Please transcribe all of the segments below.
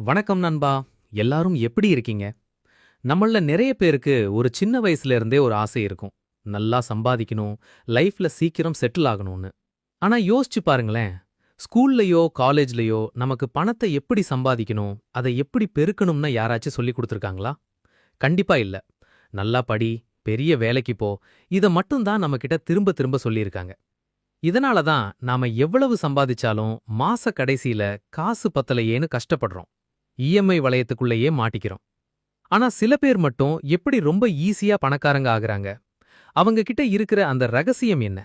வணக்கம் நண்பா. எல்லாரும் எப்படி இருக்கீங்க? நம்மள நிறைய பேருக்கு ஒரு சின்ன வயசுல இருந்தே ஒரு ஆசை இருக்கும். நல்லா சம்பாதிக்கணும், லைஃப்ல சீக்கிரம் செட்டில் ஆகணும்னு. ஆனா யோசிச்சு பாருங்களேன். ஸ்கூல்லயோ, காலேஜ்லயோ நமக்கு பணத்தை எப்படி சம்பாதிக்கணும், அதை எப்படி பெருக்கணும்னு யாராச்சும் சொல்லிக் கொடுத்திருக்காங்களா? கண்டிப்பா இல்ல. நல்லா படி, பெரிய வேலைக்கு போ, இத மட்டும் தான் நம்மகிட்ட திரும்ப திரும்ப சொல்லியிருக்காங்க. இதனால தான் நாம எவ்வளவு சம்பாதிச்சாலும் மாச கடைசியில காசு பத்தலையேன்னு கஷ்டப்படுறோம். இஎம்ஐ வளையத்துக்குள்ளேயே மாட்டிக்கிறோம். ஆனா சில பேர் மட்டும் எப்படி ரொம்ப ஈஸியா பணக்காரங்க ஆகுறாங்க? அவங்க கிட்ட இருக்கிற அந்த ரகசியம் என்ன?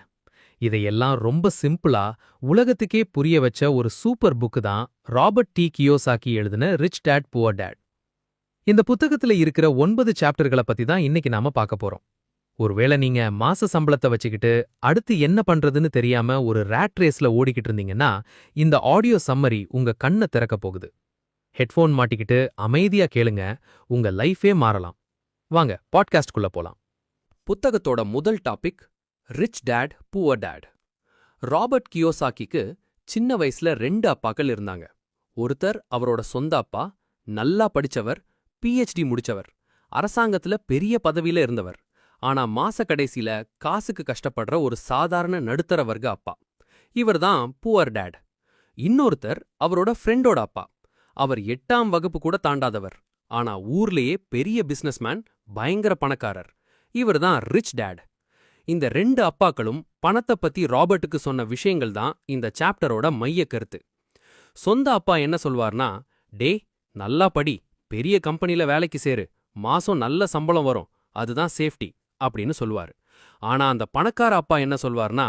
இதையெல்லாம் ரொம்ப சிம்பிளா உலகத்துக்கே புரிய வச்ச ஒரு சூப்பர் புக் தான் ராபர்ட் டி கியோசாக்கி எழுதின ரிச் டாட் புவர் டாட். இந்த புத்தகத்துல இருக்கிற 9 சாப்டர்கள பத்தி தான் இன்னைக்கு நாம பார்க்க போறோம். ஒருவேளை நீங்க மாச சம்பளத்தை வச்சுக்கிட்டு அடுத்து என்ன பண்றதுன்னு தெரியாம ஒரு ராட் ரேஸ்ல ஓடிக்கிட்டு இருந்தீங்கன்னா, இந்த ஆடியோ சம்மரி உங்க கண்ணை திறக்க போகுது. ஹெட்ஃபோன் மாட்டிக்கிட்டு அமைதியா கேளுங்க, உங்க லைஃபே மாறலாம். வாங்க பாட்காஸ்ட்குள்ள போலாம். புத்தகத்தோட முதல் topic rich dad poor dad. Robert கியோசாக்கிக்கு சின்ன வயசுல 2 அப்பாக்கள் இருந்தாங்க. ஒருத்தர் அவரோட சொந்த அப்பா, நல்லா படிச்சவர், பிஹெச்டி முடிச்சவர், அரசாங்கத்துல பெரிய பதவியில இருந்தவர். ஆனா மாச கடைசியில காசுக்கு கஷ்டப்படுற ஒரு சாதாரண நடுத்தர வர்க்க அப்பா. இவர்தான் புவர் டேட். இன்னொருத்தர் அவரோட ஃப்ரெண்டோட அப்பா. அவர் 8ஆம் வகுப்பு கூட தாண்டாதவர். ஆனா ஊர்லயே பெரிய பிசினஸ்மேன், பயங்கர பணக்காரர். இவர்தான் ரிச் டேட். இந்த 2 அப்பாக்களும் பணத்தை பத்தி ராபர்ட்டுக்கு சொன்ன விஷயங்கள் தான் இந்த சாப்டரோட மைய கருத்து. சொந்த அப்பா என்ன சொல்வார்னா, டே நல்லா படி, பெரிய கம்பெனில வேலைக்கு சேரு, மாசம் நல்ல சம்பளம் வரும், அதுதான் சேஃப்டி அப்படின்னு சொல்வாரு. ஆனா அந்த பணக்கார அப்பா என்ன சொல்வார்னா,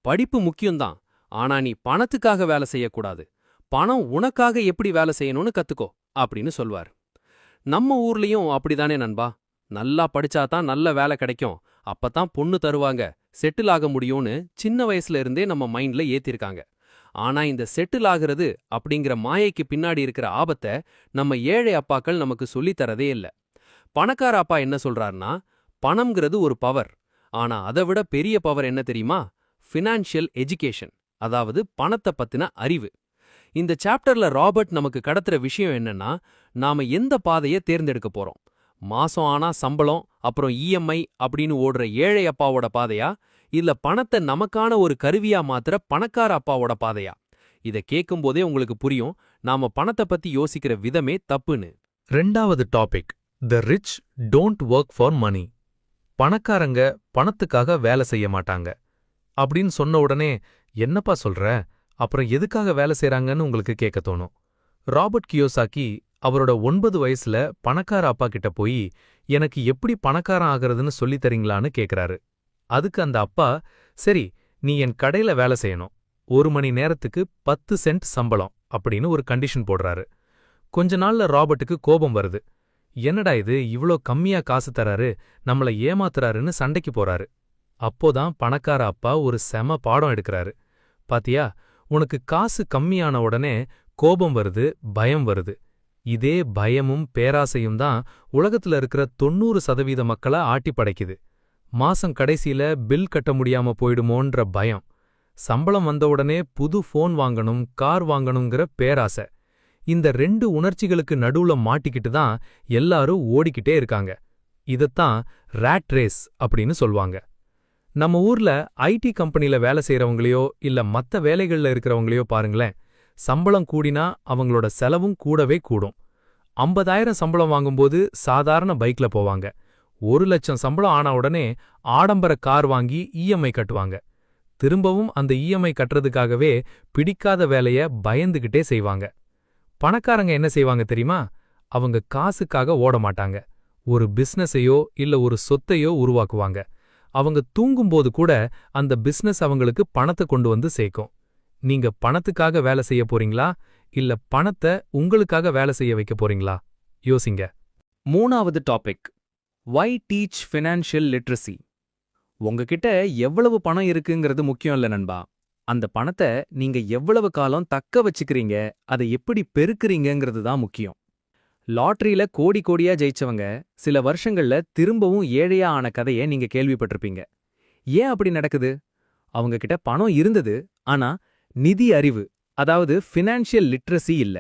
படிப்பு முக்கியம்தான், ஆனா நீ பணத்துக்காக வேலை செய்யக்கூடாது, பணம் உனக்காக எப்படி வேலை செய்யணும்னு கத்துக்கோ அப்படின்னு சொல்வார். நம்ம ஊர்லயும் அப்படிதானே நண்பா? நல்லா படிச்சாதான் நல்ல வேலை கிடைக்கும், அப்பதான் பொண்ணு தருவாங்க, செட்டில் ஆக முடியும்னு சின்ன வயசுல இருந்தே நம்ம மைண்ட்ல ஏத்திருக்காங்க. ஆனா இந்த செட்டில் ஆகிறது அப்படிங்கிற மாயைக்கு பின்னாடி இருக்கிற ஆபத்தை நம்ம ஏழை அப்பாக்கள் நமக்கு சொல்லித் தரதே இல்ல. பணக்கார அப்பா என்ன சொல்றாருன்னா, பணம்ங்கிறது ஒரு பவர். ஆனா அதை விட பெரிய பவர் என்ன தெரியுமா? ஃபினான்ஷியல் எஜுகேஷன், அதாவது பணத்தை பத்தின அறிவு. இந்த சாப்டர்ல ராபர்ட் நமக்கு கடத்துற விஷயம் என்னன்னா, நாம எந்த பாதையை தேர்ந்தெடுக்க போறோம். மாசம் ஆனா சம்பளம், அப்புறம் இஎம்ஐ அப்படின்னு ஓடுற ஏழை அப்பாவோட பாதையா, இல்ல பணத்தை நமக்கான ஒரு கருவியா மாத்துற பணக்கார அப்பாவோட பாதையா? இத கேட்கும்போதே உங்களுக்கு புரியும், நாம பணத்தை பத்தி யோசிக்கிற விதமே தப்புன்னு. 2வது topic, the rich don't work for money. பணக்காரங்க பணத்துக்காக வேலை செய்ய மாட்டாங்க அப்படின்னு சொன்ன உடனே, என்னப்பா சொல்ற, அப்புறம் எதுக்காக வேலை செய்றாங்கன்னு உங்களுக்கு கேட்க தோணும். ராபர்ட் கியோசாக்கி அவரோட 9 வயசுல பணக்கார அப்பா கிட்ட போய், எனக்கு எப்படி பணக்காரன் ஆகிறதுன்னு சொல்லித் தரீங்களான்னு கேக்குறாரு. அதுக்கு அந்த அப்பா, சரி நீ என் கடையில வேலை செய்யணும், 1 மணி நேரத்துக்கு 10 சென்ட் சம்பளம் அப்படின்னு ஒரு கண்டிஷன் போடுறாரு. கொஞ்ச நாள்ல ராபர்ட்டுக்கு கோபம் வருது. என்னடா இது இவ்ளோ கம்மியா காசு தராரு, நம்மள ஏமாத்துறாருன்னு சண்டைக்கு போறாரு. அப்போதான் பணக்கார அப்பா ஒரு செம பாடம் எடுக்கறாரு. பாத்தியா, உனக்கு காசு கம்மியான உடனே கோபம் வருது, பயம் வருது. இதே பயமும் பேராசையும் தான் உலகத்துல இருக்கிற 90% மக்கள ஆட்டி படைக்குது. மாசம் கடைசியில பில் கட்ட முடியாம போயிடுமோன்ற பயம், சம்பளம் வந்த உடனே புது போன் வாங்கணும், கார் வாங்கணுங்கிற பேராசை. இந்த 2 உணர்ச்சிகளுக்கு நடுவுல மாட்டிக்கிட்டு தான் எல்லாரும் ஓடிக்கிட்டே இருக்காங்க. இதத்தான் ராட் ரேஸ் அப்படின்னு சொல்வாங்க. நம்ம ஊர்ல ஐடி கம்பெனில வேலை செய்யறவங்களையோ இல்ல மத்த வேலைகள்ல இருக்கிறவங்களையோ பாருங்களேன். சம்பளம் கூடினா அவங்களோட செலவும் கூடவே கூடும். 50,000 சம்பளம் வாங்கும்போது சாதாரண பைக்ல போவாங்க. 1,00,000 சம்பளம் ஆன உடனே ஆடம்பர கார் வாங்கி இஎம்ஐ கட்டுவாங்க. திரும்பவும் அந்த இஎம்ஐ கட்டுறதுக்காகவே பிடிக்காத வேலைய பயந்துகிட்டே செய்வாங்க. பணக்காரங்க என்ன செய்வாங்க தெரியுமா? அவங்க காசுக்காக ஓட மாட்டாங்க. ஒரு பிசினஸையோ இல்ல ஒரு சொத்தையோ உருவாக்குவாங்க. அவங்க தூங்கும்போது கூட அந்த பிசினஸ் அவங்களுக்கு பணத்தை கொண்டு வந்து சேர்க்கும். நீங்க பணத்துக்காக வேலை செய்ய போறீங்களா, இல்ல பணத்தை உங்களுக்காக வேலை செய்ய வைக்க போறீங்களா? யோசிங்க. 3வது டாபிக், வை டீச் ஃபினான்ஷியல் லிட்ரசி. உங்ககிட்ட எவ்வளவு பணம் இருக்குங்கிறது முக்கியம் இல்ல நண்பா. அந்த பணத்தை நீங்க எவ்வளவு காலம் தக்க வச்சுக்கிறீங்க, அதை எப்படி பெருக்குறீங்கிறது தான் முக்கியம். லாட்டரியில கோடி கோடியா ஜெயிச்சவங்க சில வருஷங்கள்ல திரும்பவும் ஏழையா ஆன கதையை நீங்க கேள்விப்பட்டிருப்பீங்க. ஏன் அப்படி நடக்குது? அவங்க கிட்ட பணம் இருந்தது, ஆனா நிதி அறிவு, அதாவது ஃபினான்ஷியல் லிட்ரசி இல்ல.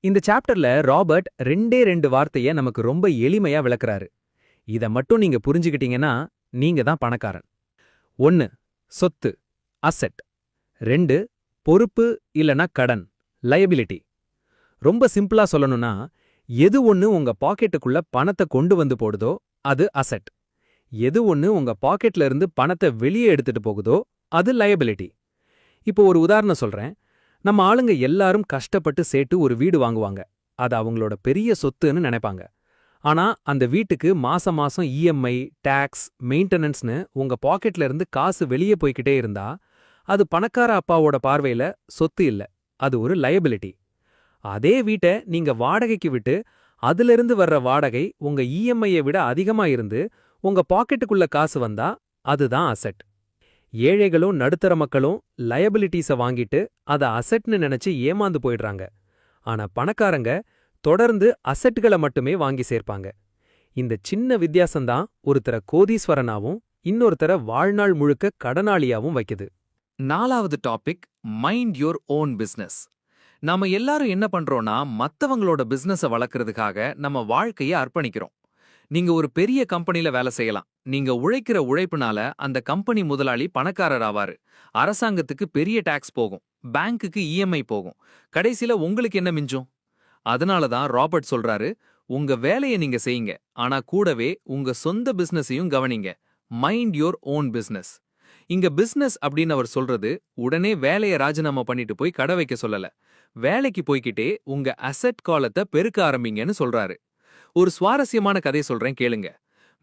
இந்த சாப்டர்ல ராபர்ட் ரெண்டே ரெண்டு வார்த்தைய நமக்கு ரொம்ப எளிமையா விளக்குறாரு. இத மட்டும் நீங்க புரிஞ்சுக்கிட்டீங்கன்னா நீங்க தான் பணக்காரன். 1 சொத்து அசெட், 2 பொறுப்பு இல்லனா கடன் லயபிலிட்டி. ரொம்ப சிம்பிளா சொல்லணும்னா எது ஒண்ணு உங்க பாக்கெட்டுக்குள்ள பணத்தை கொண்டு வந்து போடுதோ அது அசெட், எது ஒண்ணு உங்க பாக்கெட்ல இருந்து பணத்தை வெளியே எடுத்துட்டு போகுதோ அது லயபிலிட்டி. இப்போ ஒரு உதாரணம் சொல்றேன். நம்ம ஆளுங்க எல்லாரும் கஷ்டப்பட்டு சேர்த்து ஒரு வீடு வாங்குவாங்க. அது அவங்களோட பெரிய சொத்துன்னு நினைப்பாங்க. ஆனா அந்த வீட்டுக்கு மாசம் மாசம் இஎம்ஐ, டாக்ஸ், மெயின்டெனன்ஸ்னு உங்க பாக்கெட்ல இருந்து காசு வெளியே போய்கிட்டே இருந்தா அது பணக்கார அப்பாவோட பார்வையில சொத்து இல்ல, அது ஒரு லயபிலிட்டி. அதே வீட்டை நீங்க வாடகைக்கு விட்டு அதிலிருந்து வர்ற வாடகை உங்க இஎம்ஐயை விட அதிகமா இருந்து உங்க பாக்கெட்டுக்குள்ள காசு வந்தா அதுதான் அசெட். ஏழைகளும் நடுத்தர மக்களும் லயபிலிட்டிஸ வாங்கிட்டு அத அசெட்னு நினைச்சு ஏமாந்து போயிடுறாங்க. ஆனா பணக்காரங்க தொடர்ந்து அசெட்களை மட்டுமே வாங்கி சேர்ப்பாங்க. இந்த சின்ன வித்தியாசம்தான் ஒருத்தர கோடீஸ்வரனாவும் இன்னொருத்தர வாழ்நாள் முழுக்க கடனாளியாவும் வைக்குது. 4வது topic, mind your own business. நாம எல்லாரும் என்ன பண்றோம்னா மத்தவங்களோட பிசினஸ வளர்க்கறதுக்காக நம்ம வாழ்க்கைய அர்ப்பணிக்கிறோம். நீங்க ஒரு பெரிய கம்பெனில வேலை செய்யலாம். நீங்க உழைக்கிற உழைப்புனால அந்த கம்பெனி முதலாளி பணக்காரர் ஆவாரு. அரசாங்கத்துக்கு பெரிய டாக்ஸ் போகும், பேங்க்குக்கு இஎம்ஐ போகும். கடைசில உங்களுக்கு என்ன மிஞ்சும்? அதனால தான் ராபர்ட் சொல்றாரு, உங்க வேலையை நீங்க செய்யுங்க, ஆனா கூடவே உங்க சொந்த பிசினஸையும் கவனிங்க. Mind your own business. இங்க பிசினஸ் அப்படின்னு அவர் சொல்றது உடனே வேலையை ராஜினாமா பண்ணிட்டு போய் கடை வைக்க சொல்லல. வேலைக்கு போய்கிட்டே உங்க அசெட் காலத்தை பெருக்க ஆரம்பிங்கன்னு சொல்றாரு. ஒரு சுவாரஸ்யமான கதை சொல்றேன் கேளுங்க.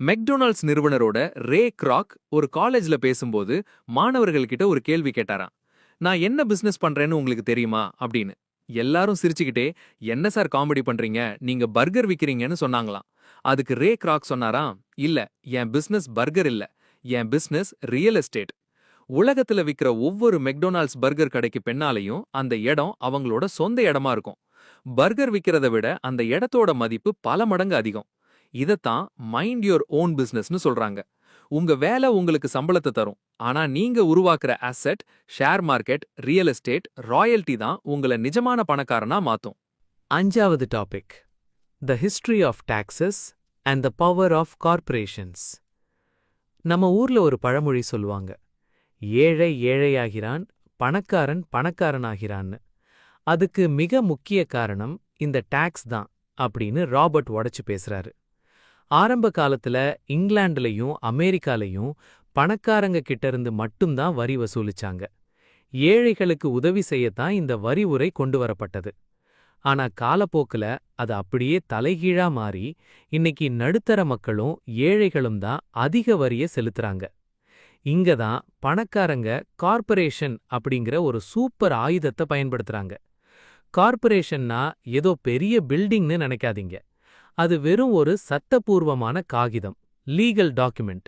மெக்டொனால்ட்ஸ் நிறுவனரோட ரே கிராக் ஒரு காலேஜ்ல பேசும்போது மாணவர்கள் கிட்ட ஒரு கேள்வி கேட்டாராம். நான் என்ன பிசினஸ் பண்றேன்னு உங்களுக்கு தெரியுமா அப்படின்னு. எல்லாரும் சிரிச்சுக்கிட்டே, என்ன சார் காமெடி பண்றீங்க, நீங்க பர்கர் விக்கிறீங்கன்னு சொன்னாங்களாம். அதுக்கு ரே கிராக் சொன்னாராம், இல்ல, என் பிசினஸ் பர்கர் இல்ல, என் பிசினஸ் ரியல் எஸ்டேட். உலகத்துல விக்கிற ஒவ்வொரு மெக்டொனால்ட்ஸ் பர்கர் கடைக்கு பின்னாலையும் அந்த இடம் அவங்களோட சொந்த இடமா இருக்கும். பர்கர் விக்கிறத விட அந்த இடத்தோட மதிப்பு பல மடங்கு அதிகம். இதத்தான் மைண்ட் யோர் ஓன் பிசினஸ்னு சொல்றாங்க. உங்க வேலை உங்களுக்கு சம்பளத்தை தரும், ஆனா நீங்க உருவாக்குற asset, share market, real estate, royalty தான் உங்களை நிஜமான பணக்காரனா மாத்தும். 5வது topic, the history of taxes and the power of corporations. நம்ம ஊர்ல ஒரு பழமொழி சொல்லுவாங்க, ஏழை ஏழையாகிறான், பணக்காரன் பணக்காரனாகிறான்னு. அதுக்கு மிக முக்கிய காரணம் இந்த டாக்ஸ் தான் அப்படின்னு ராபர்ட் உடைச்சு பேசுறாரு. ஆரம்ப காலத்துல இங்கிலாந்துலயும் அமெரிக்காலையும் பணக்காரங்க கிட்ட இருந்து மட்டும்தான் வரி வசூலிச்சாங்க. ஏழைகளுக்கு உதவி செய்யத்தான் இந்த வரி உரை கொண்டு வரப்பட்டது. ஆனா காலப்போக்குல அது அப்படியே தலைகீழா மாறி இன்னைக்கு நடுத்தர மக்களும் ஏழைகளும் தான் அதிக வரிய செலுத்துறாங்க. இங்க தான் பணக்காரங்க கார்ப்பரேஷன் அப்படிங்கிற ஒரு சூப்பர் ஆயுதத்தை பயன்படுத்துறாங்க. கார்ப்பரேஷன்னா ஏதோ பெரிய பில்டிங்னு நினைக்காதீங்க. அது வெறும் ஒரு சட்டபூர்வமான காகிதம், லீகல் டாக்குமெண்ட்.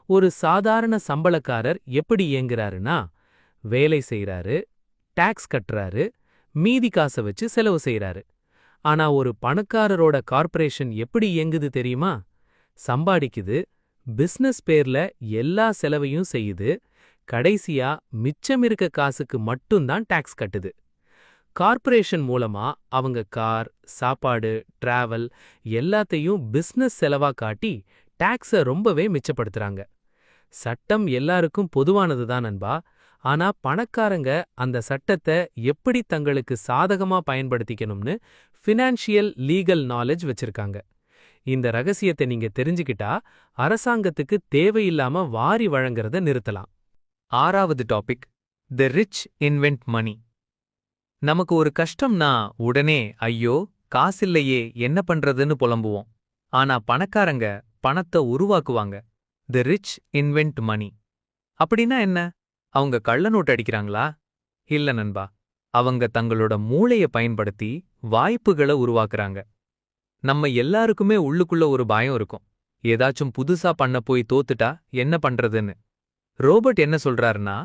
ஒரு சாதாரண சம்பளக்காரர் எப்படி இயங்குறாருன்னா, வேலை செய்றாரு, டாக்ஸ் கட்டுறாரு, மீதி காசை வச்சு செலவு செய்றாரு. ஆனா ஒரு பணக்காரரோட கார்ப்பரேஷன் எப்படி இயங்குது தெரியுமா? சம்பாதிக்குது, பிசினஸ் பேர்ல எல்லா செலவையும் செய்யுது, கடைசியா மிச்சமிருக்க காசுக்கு மட்டும்தான் டாக்ஸ் கட்டுது. கார்ப்பரேஷன் மூலமா அவங்க கார், சாப்பாடு, டிராவல் எல்லாத்தையும் பிசினஸ் செலவா காட்டி டாக்ஸ ரொம்பவே மிச்சப்படுத்துறாங்க. சட்டம் எல்லாருக்கும் பொதுவானதுதான் நண்பா. ஆனா பணக்காரங்க அந்த சட்டத்தை எப்படி தங்களுக்கு சாதகமா பயன்படுத்திக்கணும்னு ஃபினான்ஷியல் லீகல் நாலேஜ் வச்சிருக்காங்க. இந்த ரகசியத்தை நீங்க தெரிஞ்சுக்கிட்டா அரசாங்கத்துக்கு தேவையில்லாம வாரி வழங்குறத நிறுத்தலாம். 6வது டாபிக், தி ரிச் இன்வென்ட் மணி. நமக்கு ஒரு கஷ்டம்னா உடனே ஐயோ காசில்லையே என்ன பண்றதுன்னு புலம்புவோம். ஆனா பணக்காரங்க பணத்தை உருவாக்குவாங்க. தி ரிச் இன்வென்ட் மணி. அப்படின்னா என்ன? அவங்க கள்ள நோட்டு அடிக்கிறாங்களா? இல்ல நண்பா, அவங்க தங்களோட மூளைய பயன்படுத்தி வாய்ப்புகளை உருவாக்குறாங்க. நம்ம எல்லாருக்குமே உள்ளுக்குள்ள ஒரு பயம் இருக்கும், ஏதாச்சும் புதுசா பண்ண போய் தோத்துட்டா என்ன பண்றதுன்னு. ரோபர்ட் என்ன சொல்றாருன்னா,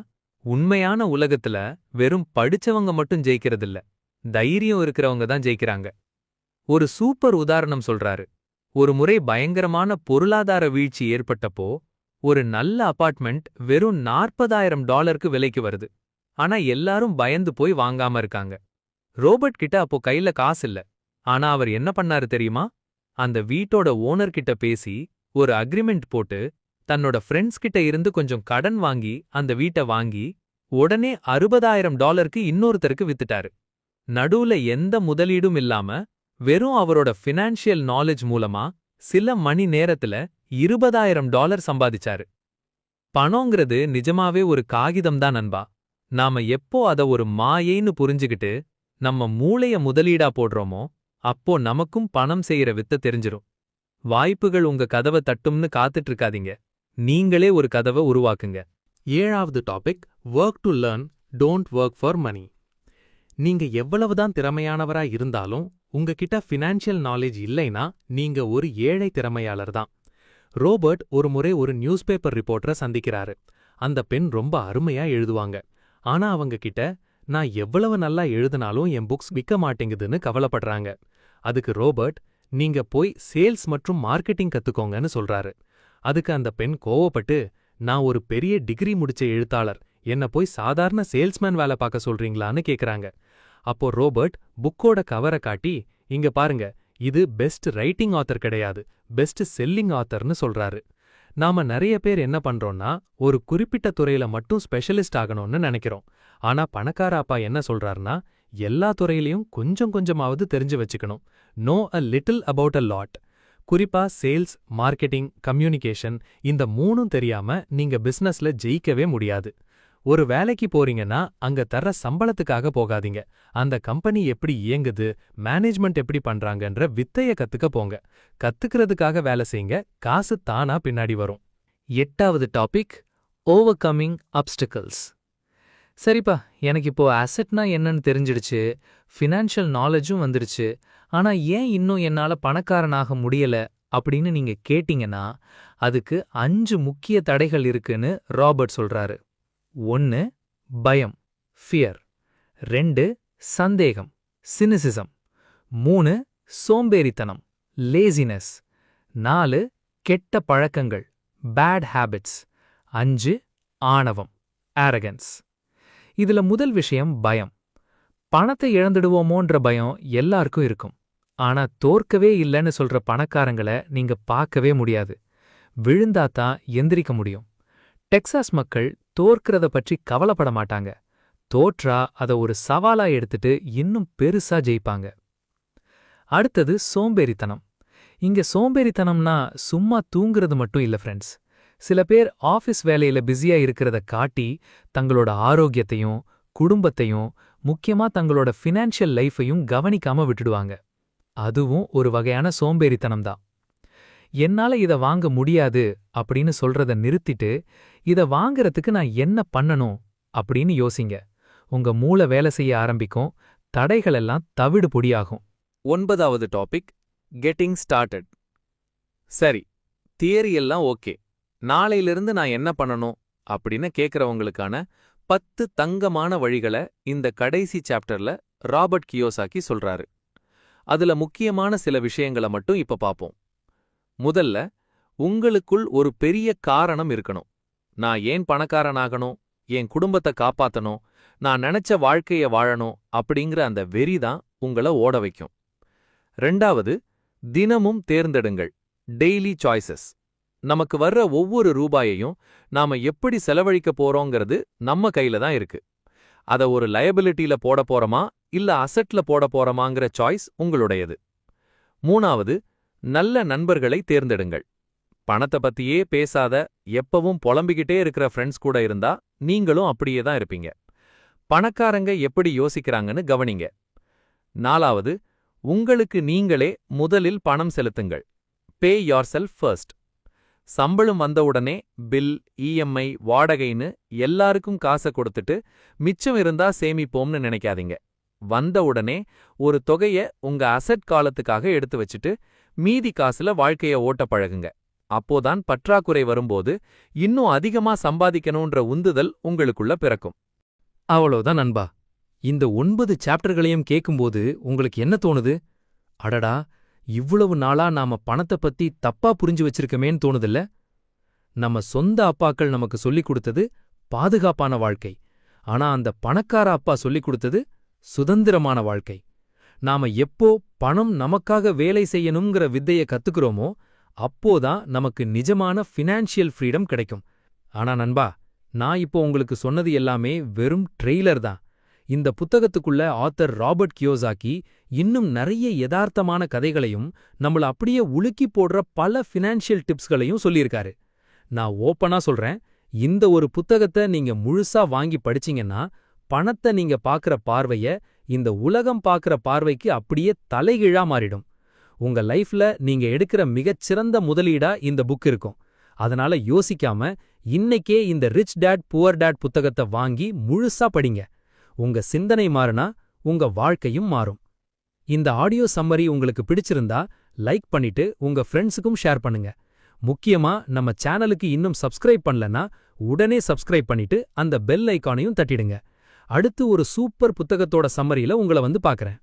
உண்மையான உலகத்துல வெறும் படிச்சவங்க மட்டும் ஜெயிக்கிறதில்ல, தைரியம் இருக்கிறவங்க தான் ஜெயிக்கிறாங்க. ஒரு சூப்பர் உதாரணம் சொல்றாரு. ஒரு முறை பயங்கரமான பொருளாதார வீழ்ச்சி ஏற்பட்டப்போ ஒரு நல்ல அபார்ட்மெண்ட் வெறும் $40,000 விலைக்கு வருது. ஆனா எல்லாரும் பயந்து போய் வாங்காம இருக்காங்க. ரோபர்ட் கிட்ட அப்போ கையில காசு இல்ல. ஆனா அவர் என்ன பண்ணாரு தெரியுமா? அந்த வீட்டோட ஓனர் கிட்ட பேசி ஒரு அக்ரிமெண்ட் போட்டு தன்னோட ஃப்ரெண்ட்ஸ் கிட்ட இருந்து கொஞ்சம் கடன் வாங்கி அந்த வீட்ட வாங்கி உடனே $60,000க்கு இன்னொருத்தருக்கு வித்துட்டாரு. நடுவுல எந்த முதலீடும் இல்லாம வெறும் அவரோட ஃபினான்ஷியல் நாலேஜ் மூலமா சில மணி நேரத்துல $20,000 சம்பாதிச்சாரு. பணங்கிறது நிஜமாவே ஒரு காகிதம் தான் நண்பா. நாம எப்போ அத ஒரு மாயைன்னு புரிஞ்சுகிட்டு நம்ம மூளைய முதலீடா போடுறோமோ அப்போ நமக்கும் பணம் செய்யற வித்த தெரிஞ்சிரும். வாய்ப்புகள் உங்க கதவை தட்டும்னு காத்துட்டு இருக்காதீங்க. நீங்களே ஒரு கதவை உருவாக்குங்க. 7வது topic work to learn, don't work for money. நீங்க எவ்வளவுதான் திறமையானவரா இருந்தாலும் உங்ககிட்ட ஃபினான்ஷியல் நாலேஜ் இல்லைனா நீங்க ஒரு ஏழை திறமையாளர் தான். ரோபர்ட் ஒரு முறை ஒரு நியூஸ் பேப்பர் ரிப்போர்ட்டரை சந்திக்கிறாரு. அந்த பெண் ரொம்ப அருமையா எழுதுவாங்க. ஆனா அவங்க கிட்ட நான் எவ்வளவு நல்லா எழுதினாலும் என் புக்ஸ் விற்க மாட்டேங்குதுன்னு கவலைப்படுறாங்க. அதுக்கு ரோபர்ட், நீங்க போய் சேல்ஸ் மற்றும் மார்க்கெட்டிங் கத்துக்கோங்கன்னு சொல்றாரு. அதுக்கு அந்த பெண் கோவப்பட்டு, நான் ஒரு பெரிய டிகிரி முடிச்ச எழுத்தாளர், என்ன போய் சாதாரண சேல்ஸ்மேன் வேலை பார்க்க சொல்றீங்களான்னு கேக்குறாங்க. அப்போ ரோபர்ட் புக்கோட கவரை காட்டி, இங்க பாருங்க, இது பெஸ்ட் ரைட்டிங் ஆத்தர் கிடையாது, பெஸ்ட் செல்லிங் ஆத்தர்னு சொல்றாரு. நாம நிறைய பேர் என்ன பண்றோம்னா ஒரு குறிப்பிட்ட துறையில மட்டும் ஸ்பெஷலிஸ்ட் ஆகணும்னு நினைக்கிறோம். ஆனா பணக்கார அப்பா என்ன சொல்றாருன்னா, எல்லா துறையிலையும் கொஞ்சம் கொஞ்சமாவது தெரிஞ்சு வச்சுக்கணும். Know a little about a lot. குறிப்பா சேல்ஸ், மார்க்கெட்டிங், கம்யூனிகேஷன், இந்த மூணும் தெரியாம நீங்க பிசினஸ்ல ஜெயிக்கவே முடியாது. ஒரு வேலைக்கு போறீங்கன்னா அங்க தர்ற சம்பளத்துக்காக போகாதீங்க. அந்த கம்பெனி எப்படி இயங்குது, மேனேஜ்மெண்ட் எப்படி பண்றாங்கன்ற வித்தைய கத்துக்க போங்க. கத்துக்கிறதுக்காக வேலை செய்யுங்க, காசு தானா பின்னாடி வரும். 8வது டாபிக் ஓவர்கமிங் அப்டிகல்ஸ். சரிப்பா, எனக்கு இப்போ அசெட்னா என்னன்னு தெரிஞ்சிடுச்சு, ஃபினான்ஷியல் நாலேஜும் வந்துடுச்சு. ஆனா ஏன் இன்னும் என்னால பணக்காரனாக முடியல அப்படின்னு நீங்க கேட்டீங்கன்னா, அதுக்கு 5 முக்கிய தடைகள் இருக்குன்னு ராபர்ட் சொல்றாரு. 1 பயம், ஃபியர். 2 சந்தேகம், சினிசிசம். 3 சோம்பேறித்தனம், லேசினஸ். 4 கெட்ட பழக்கங்கள், பேட் ஹேபிட்ஸ். 5 ஆணவம், ஆரகன்ஸ். இதுல முதல் விஷயம் பயம். பணத்தை இழந்துடுவோமோன்ற பயம் எல்லாருக்கும் இருக்கும். ஆனா தோற்கவே இல்லைன்னு சொல்ற பணக்காரங்களை நீங்க பார்க்கவே முடியாது. விழுந்தாதான் எந்திரிக்க முடியும். டெக்சாஸ் மக்கள் தோற்கிறத பற்றி கவலைப்பட மாட்டாங்க. தோற்றா அத ஒரு சவாலா எடுத்துட்டு இன்னும் பெருசா ஜெயிப்பாங்க. அடுத்தது சோம்பேறித்தனம். இங்க சோம்பேறித்தனம்னா சும்மா தூங்குறது மட்டும் இல்ல ஃப்ரெண்ட்ஸ். சில பேர் ஆஃபீஸ் வேலையில பிஸியா இருக்கிறத காட்டி தங்களோட ஆரோக்கியத்தையும் குடும்பத்தையும் முக்கியமா தங்களோட ஃபினான்ஷியல் லைஃபையும் கவனிக்காம விட்டுடுவாங்க. அதுவும் ஒரு வகையான சோம்பேறித்தனம் தான். என்னால இத வாங்க முடியாது அப்படின்னு சொல்றத நிறுத்திட்டு, இத வாங்கறதுக்கு நான் என்ன பண்ணணும் அப்படின்னு யோசிங்க. உங்க மூளை வேலை செய்ய ஆரம்பிக்கும், தடைகளெல்லாம் தவிடு பொடியாகும். 9வது டாபிக் கெட்டிங் ஸ்டார்டட். சரி, தியரி எல்லாம் ஓகே, நாளையிலிருந்து நான் என்ன பண்ணணும் அப்படின்னு கேக்குறவங்களுக்கான 10 தங்கமான வழிகளை இந்த கடைசி சாப்டர்ல ராபர்ட் கியோசாக்கி சொல்றாரு. அதுல முக்கியமான சில விஷயங்களை மட்டும் இப்ப பாப்போம். முதல்ல, உங்களுக்குள் ஒரு பெரிய காரணம் இருக்கணும். நான் ஏன் பணக்காரனாகணும், என் குடும்பத்தை காப்பாத்தணும், நான் நினைச்ச வாழ்க்கைய வாழணும் அப்படிங்கிற அந்த வெறிதான் உங்கள ஓட வைக்கும். 2வது, தினமும் தேர்ந்தெடுங்கள், டெய்லி சாய்ஸஸ். நமக்கு வர்ற ஒவ்வொரு ரூபாயையும் நாம எப்படி செலவழிக்க போறோங்கிறது நம்ம கையில தான் இருக்கு. அத ஒரு லயபிலிட்டில போட போறோமா இல்ல அசெட்ல போட போறோமாங்கிற சாய்ஸ் உங்களுடையது. 3வது, நல்ல நண்பர்களை தேர்ந்தெடுங்கள். பணத்தை பத்தியே பேசாத, எப்பவும் புலம்பிக்கிட்டே இருக்கிற ஃப்ரெண்ட்ஸ் கூட இருந்தா நீங்களும் அப்படியே தான் இருப்பீங்க. பணக்காரங்க எப்படி யோசிக்கிறாங்கன்னு கவனிங்க. 4வது, உங்களுக்கு நீங்களே முதலில் பணம் செலுத்துங்கள். பே யோர்செல்ஃப் ஃபர்ஸ்ட். சம்பளம் வந்தவுடனே பில், இஎம்ஐ, வாடகைன்னு எல்லாருக்கும் காசை கொடுத்துட்டு மிச்சம் இருந்தா சேமிப்போம்னு நினைக்காதீங்க. வந்த உடனே ஒரு தொகைய உங்க அசெட் காலத்துக்காக எடுத்து வச்சுட்டு மீதி காசுல வாழ்க்கைய ஓட்ட பழகுங்க. அப்போதான் பற்றாக்குறை வரும்போது இன்னும் அதிகமா சம்பாதிக்கணும்ன்ற உந்துதல் உங்களுக்குள்ள பிறக்கும். அவ்வளோதான் நண்பா. இந்த 9 சாப்டர்களையும் கேட்கும்போது உங்களுக்கு என்ன தோணுது? அடடா, இவ்வளவு நாளா நாம பணத்தை பத்தி தப்பா புரிஞ்சு வச்சிருக்கமேன்னு தோணுதில்ல? நம்ம சொந்த அப்பாக்கள் நமக்கு சொல்லிக் கொடுத்தது பாதுகாப்பான வாழ்க்கை. ஆனா அந்த பணக்கார அப்பா சொல்லிக் கொடுத்தது சுதந்திரமான வாழ்க்கை. நாம எப்போ பணம் நமக்காக வேலை செய்யணுங்கிற வித்தைய கத்துக்கிறோமோ அப்போதான் நமக்கு நிஜமான ஃபினான்ஷியல் ஃப்ரீடம் கிடைக்கும். ஆனா நண்பா, நான் இப்போ உங்களுக்கு சொன்னது எல்லாமே வெறும் ட்ரெய்லர் தான். இந்த புத்தகத்துக்குள்ள ஆத்தர் ராபர்ட் கியோசாக்கி இன்னும் நிறைய யதார்த்தமான கதைகளையும் நம்மள அப்படியே உலுக்கி போடுற பல ஃபினான்ஷியல் டிப்ஸ்களையும் சொல்லியிருக்காரு. நான் ஓப்பனா சொல்றேன், இந்த ஒரு புத்தகத்தை நீங்க முழுசா வாங்கி படிச்சீங்கன்னா பணத்தை நீங்க பாக்குற பார்வைய இந்த உலகம் பாக்குற பார்வைக்கு அப்படியே தலைகீழா மாறிடும். உங்க லைஃப்ல நீங்க எடுக்கிற மிகச்சிறந்த முதலீடா இந்த புக் இருக்கும். அதனால யோசிக்காம இன்னைக்கே இந்த ரிச் டேட் புவர் டேட் புத்தகத்தை வாங்கி முழுசா படிங்க. உங்க சிந்தனை மாறுனா உங்க வாழ்க்கையும் மாறும். இந்த ஆடியோ சம்மரி உங்களுக்கு பிடிச்சிருந்தா லைக் பண்ணிட்டு உங்க ஃப்ரெண்ட்ஸுக்கும் ஷேர் பண்ணுங்க. முக்கியமா நம்ம சேனலுக்கு இன்னும் சப்ஸ்கிரைப் பண்ணலனா உடனே சப்ஸ்கிரைப் பண்ணிட்டு அந்த பெல் ஐகானையும் தட்டிடுங்க. அடுத்து ஒரு சூப்பர் புத்தகத்தோட சம்மரியில உங்களை வந்து பார்க்கறேன்.